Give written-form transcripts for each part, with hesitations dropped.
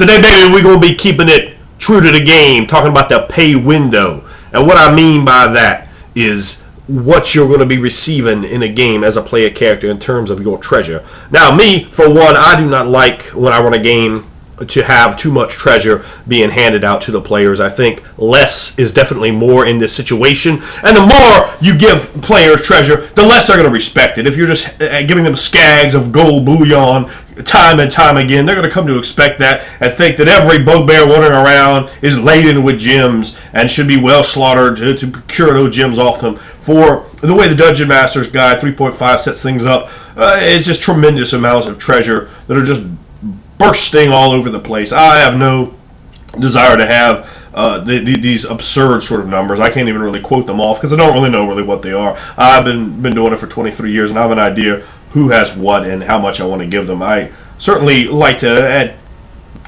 Today, baby, we're going to be keeping it true to the game, talking about the pay window. And what I mean by that is what you're going to be receiving in a game as a player character in terms of your treasure. Now, me, for one, I do not like when I run a game to have too much treasure being handed out to the players. I think less is definitely more in this situation, and the more you give players treasure, the less they're going to respect it. If you're just giving them skags of gold bullion time and time again, they're going to come to expect that and think that every bugbear wandering around is laden with gems and should be well slaughtered to procure those gems off them. For the way the Dungeon Master's Guide 3.5 sets things up, it's just tremendous amounts of treasure that are just bursting all over the place. I have no desire to have these absurd sort of numbers. I can't even really quote them off because I don't really know really what they are. I've been doing it for 23 years and I have an idea who has what and how much I want to give them. I certainly like to, at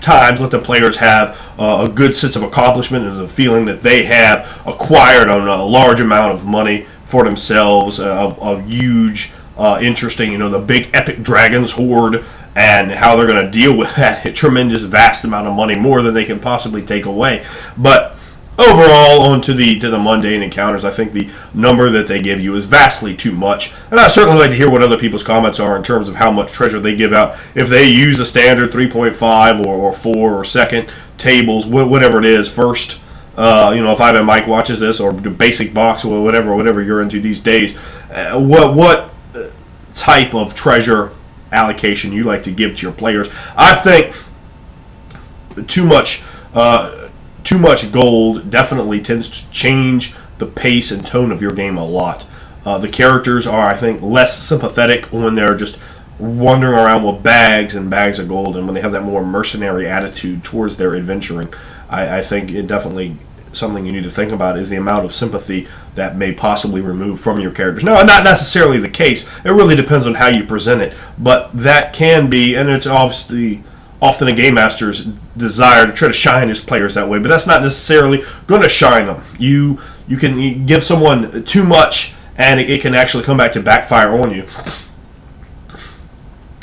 times, let the players have a good sense of accomplishment and the feeling that they have acquired on a large amount of money for themselves, a huge, interesting, the big epic dragons horde, and how they're going to deal with that tremendous, vast amount of money, more than they can possibly take away. But overall, onto the mundane encounters, I think the number that they give you is vastly too much. And I certainly like to hear what other people's comments are in terms of how much treasure they give out. If they use the standard 3.5 or 4 or second tables, whatever it is, first, if Ivan and Mike watches this, or the basic box, or whatever you're into these days, what type of treasure allocation you like to give to your players. I think too much gold definitely tends to change the pace and tone of your game a lot. The characters are, I think, less sympathetic when they're just wandering around with bags and bags of gold, and when they have that more mercenary attitude towards their adventuring. I think it definitely something you need to think about is the amount of sympathy that may possibly remove from your characters. Now, not necessarily the case. It really depends on how you present it, but that can be, and it's obviously often a game master's desire to try to shine his players that way, but that's not necessarily going to shine them. You can give someone too much, and it can actually come back to backfire on you.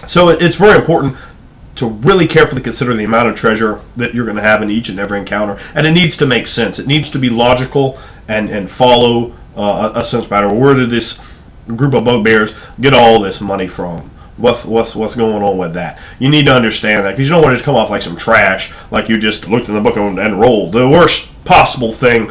So it's very important to really carefully consider the amount of treasure that you're going to have in each and every encounter, and it needs to make sense. It needs to be logical and follow a sense pattern. Where did this group of bugbears get all this money from? What's going on with that? You need to understand that, because you don't want to just come off like some trash, like you just looked in the book and rolled. The worst possible thing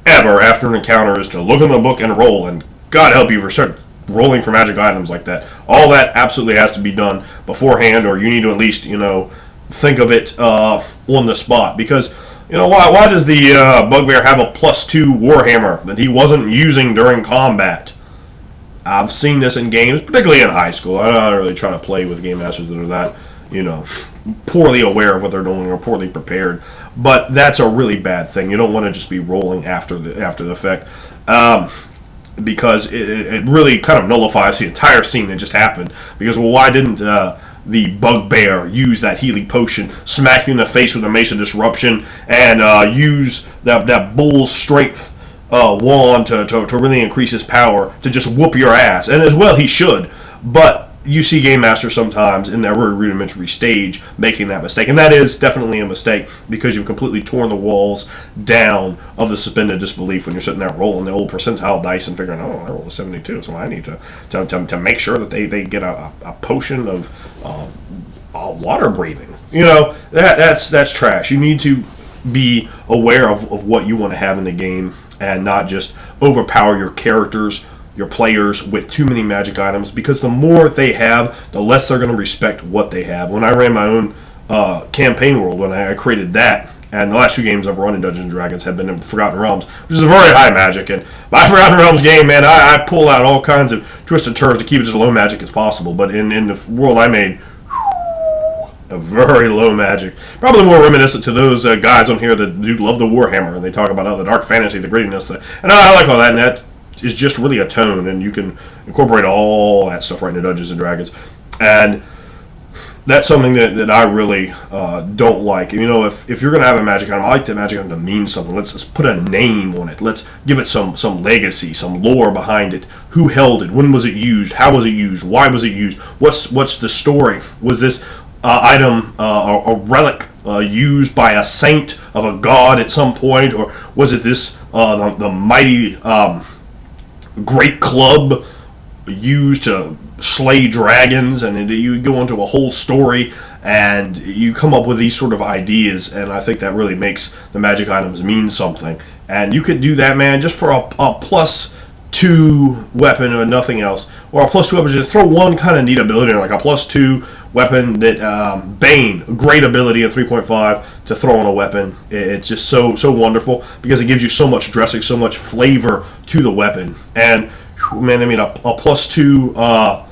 ever after an encounter is to look in the book and roll, and God help you start rolling for magic items like that. All that absolutely has to be done beforehand, or you need to at least think of it on the spot, because why does the bugbear have a +2 warhammer that he wasn't using during combat? I've seen this in games, particularly in high school. I don't really try to play with game masters that are that poorly aware of what they're doing or poorly prepared, but that's a really bad thing. You don't want to just be rolling after the fact. Because it really kind of nullifies the entire scene that just happened. Because, why didn't the bugbear use that healing potion, smack you in the face with a Mace of Disruption, and use that bull's strength wand to really increase his power to just whoop your ass? And as well, he should. But you see Game Masters sometimes in that very rudimentary stage making that mistake. And that is definitely a mistake, because you've completely torn the walls down of the suspended disbelief when you're sitting there rolling the old percentile dice and figuring, I rolled a 72, so I need to make sure that they get a potion of water breathing. That's trash. You need to be aware of what you want to have in the game and not just overpower your characters, your players, with too many magic items, because the more they have, the less they're going to respect what they have. When I ran my own campaign world, when I created that, and the last 2 games I've run in Dungeons & Dragons have been in Forgotten Realms, which is a very high magic, and my Forgotten Realms game, man, I pull out all kinds of twisted turns to keep it as low magic as possible, but in the world I made, a very low magic. Probably more reminiscent to those guys on here that do love the Warhammer, and they talk about the dark fantasy, the grittiness, and I like all that, and that is just really a tone, and you can incorporate all that stuff right into Dungeons and Dragons, and that's something that I really don't like. If you're going to have a magic item, I like the magic item to mean something. Let's put a name on it. Let's give it some legacy, some lore behind it. Who held it? When was it used? How was it used? Why was it used? What's the story? Was this item, a relic used by a saint of a god at some point, or was it this the mighty great club used to slay dragons? And you go into a whole story and you come up with these sort of ideas, and I think that really makes the magic items mean something. And you could do that, man, just for a +2 weapon or nothing else, or a +2 weapon. Just throw one kind of neat ability, like a +2 weapon that Bane, great ability at 3.5 to throw on a weapon. It's just so wonderful because it gives you so much dressing, so much flavor to the weapon. And man, I mean, a +2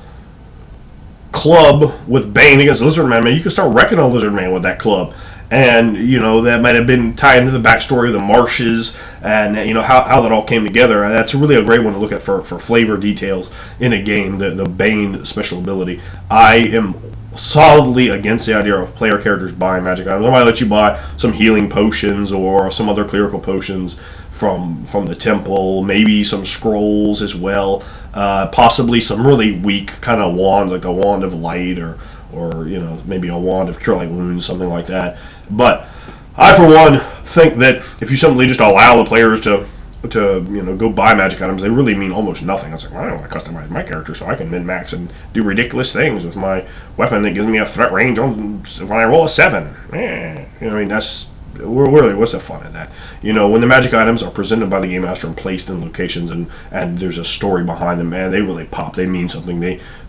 club with Bane against Lizard Man, man, you can start wrecking a Lizard Man with that club. And, that might have been tied into the backstory of the marshes and, how that all came together. That's really a great one to look at for flavor details in a game, the Bane special ability. I am solidly against the idea of player characters buying magic items. I might let you buy some healing potions or some other clerical potions from the temple, maybe some scrolls as well, possibly some really weak kind of wands, like a wand of light or maybe a wand of cure light wounds, something like that. But I, for one, think that if you simply just allow the players to go buy magic items, they really mean almost nothing. It's like, well, I don't want to customize my character so I can min-max and do ridiculous things with my weapon that gives me a threat range when I roll a 7. That's really, what's the fun in that? When the magic items are presented by the game master and placed in locations and there's a story behind them, man, they really pop. They mean something.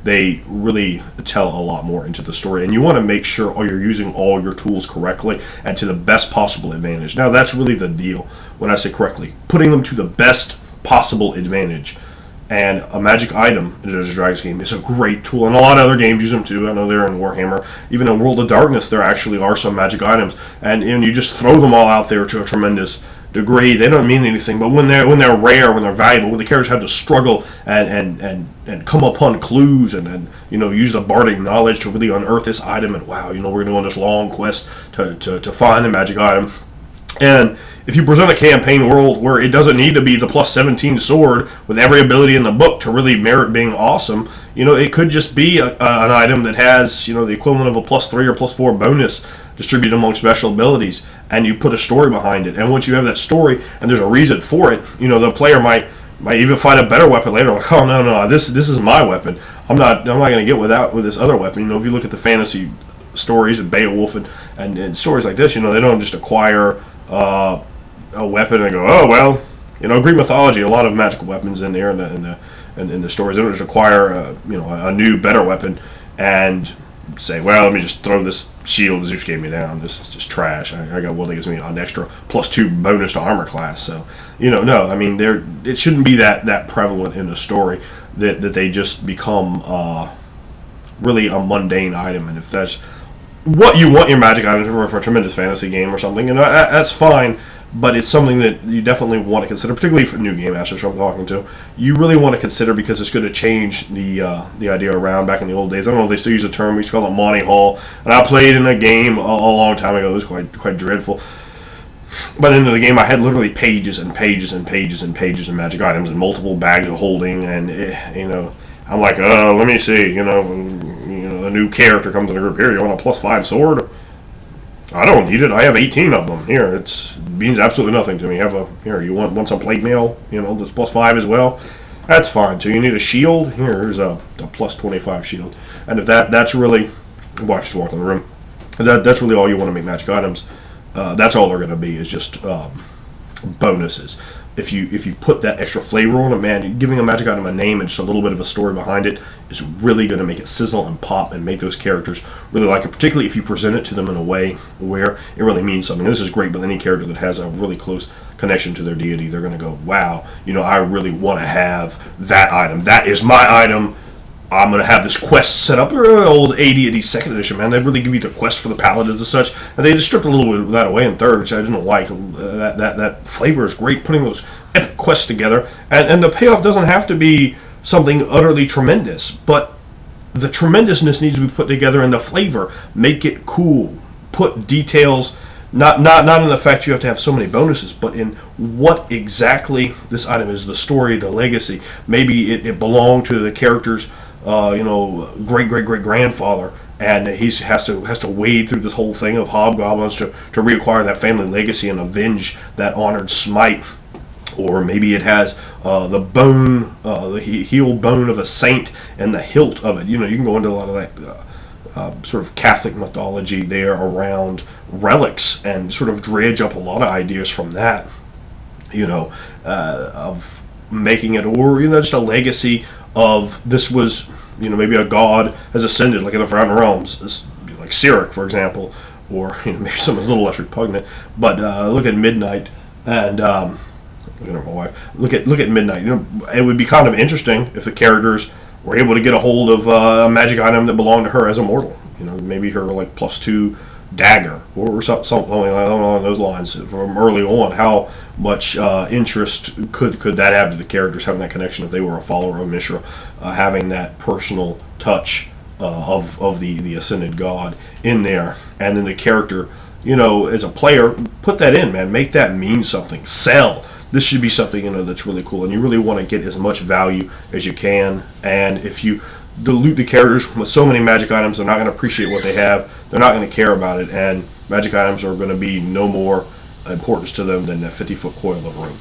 They really tell a lot more into the story, and you want to make sure you're using all your tools correctly and to the best possible advantage. Now, that's really the deal when I say correctly, putting them to the best possible advantage. And a magic item in a Dungeons & Dragons game is a great tool, and a lot of other games use them too. I know they're in Warhammer. Even in World of Darkness, there actually are some magic items, and you just throw them all out there to a tremendous degree. They don't mean anything, but when they're rare, when they're valuable, when the characters have to struggle and come upon clues and use the bardic knowledge to really unearth this item, and wow, we're going to go on this long quest to find the magic item. And if you present a campaign world where it doesn't need to be the +17 sword with every ability in the book to really merit being awesome, it could just be an item that has, the equivalent of a +3 or +4 bonus distributed among special abilities, and you put a story behind it. And once you have that story and there's a reason for it, the player might even find a better weapon later. Like, oh no, this is my weapon. I'm not going to get with this other weapon. If you look at the fantasy stories of Beowulf and stories like this, they don't just acquire a weapon and go, oh well, Greek mythology, a lot of magical weapons in there in the stories. They don't just acquire a new better weapon and say, well, let me just throw this shield Zeus gave me down. This is just trash. I got one that gives me an extra +2 bonus to armor class. So no, I mean it shouldn't be that prevalent in the story that they just become really a mundane item. And if that's what you want your magic items for a tremendous fantasy game or something, that's fine. But it's something that you definitely want to consider, particularly for new game masters who I'm talking to. You really want to consider because it's going to change the idea around. Back in the old days, I don't know if they still use the term, we used to call it Monty Hall. And I played in a game a long time ago. It was quite dreadful. By the end of the game, I had literally pages and pages and pages and pages of magic items and multiple bags of holding. And, I'm like, let me see. A new character comes in the group. Here, you want a +5 sword? I don't need it. I have 18 of them. Here, it means absolutely nothing to me. You want some plate mail? That's +5 as well. That's fine. So you need a shield. Here's a +25 shield. And if that's really, watch just walk in the room. That's really all you want to make magic items. That's all they're going to be is just bonuses. If you put that extra flavor on it, man, giving a magic item a name and just a little bit of a story behind it is really going to make it sizzle and pop and make those characters really like it, particularly if you present it to them in a way where it really means something. This is great with any character that has a really close connection to their deity. They're going to go, wow, I really want to have that item. That is my item. I'm going to have this quest set up. Old AD&D 2nd edition, man. They really give you the quest for the paladins and such. And they just stripped a little bit of that away in 3rd, which I didn't like. That flavor is great, putting those epic quests together. And the payoff doesn't have to be something utterly tremendous. But the tremendousness needs to be put together in the flavor. Make it cool. Put details, not in the fact you have to have so many bonuses, but in what exactly this item is, the story, the legacy. Maybe it belonged to the character's great grandfather, and he has to wade through this whole thing of hobgoblins to reacquire that family legacy and avenge that honored smite. Or maybe it has the bone, the heel bone of a saint, and the hilt of it. You can go into a lot of that sort of Catholic mythology there around relics, and sort of dredge up a lot of ideas from that. Of making it, or just a legacy of this was, maybe a god has ascended, like in the Forgotten Realms, like Cyric, for example, or maybe someone's a little less repugnant. But look at Midnight, and looking at my wife. Look at Midnight. It would be kind of interesting if the characters were able to get a hold of a magic item that belonged to her as a mortal. Maybe her like +2 dagger or something along those lines from early on. How much interest could that have to the characters having that connection if they were a follower of Mishra, having that personal touch of the ascended god in there, and then the character, as a player, put that in, man, make that mean something, sell. This should be something that's really cool, and you really want to get as much value as you can. And if you dilute the characters with so many magic items, they're not going to appreciate what they have. They're not going to care about it, and magic items are going to be no more importance to them than that 50-foot coil of rope.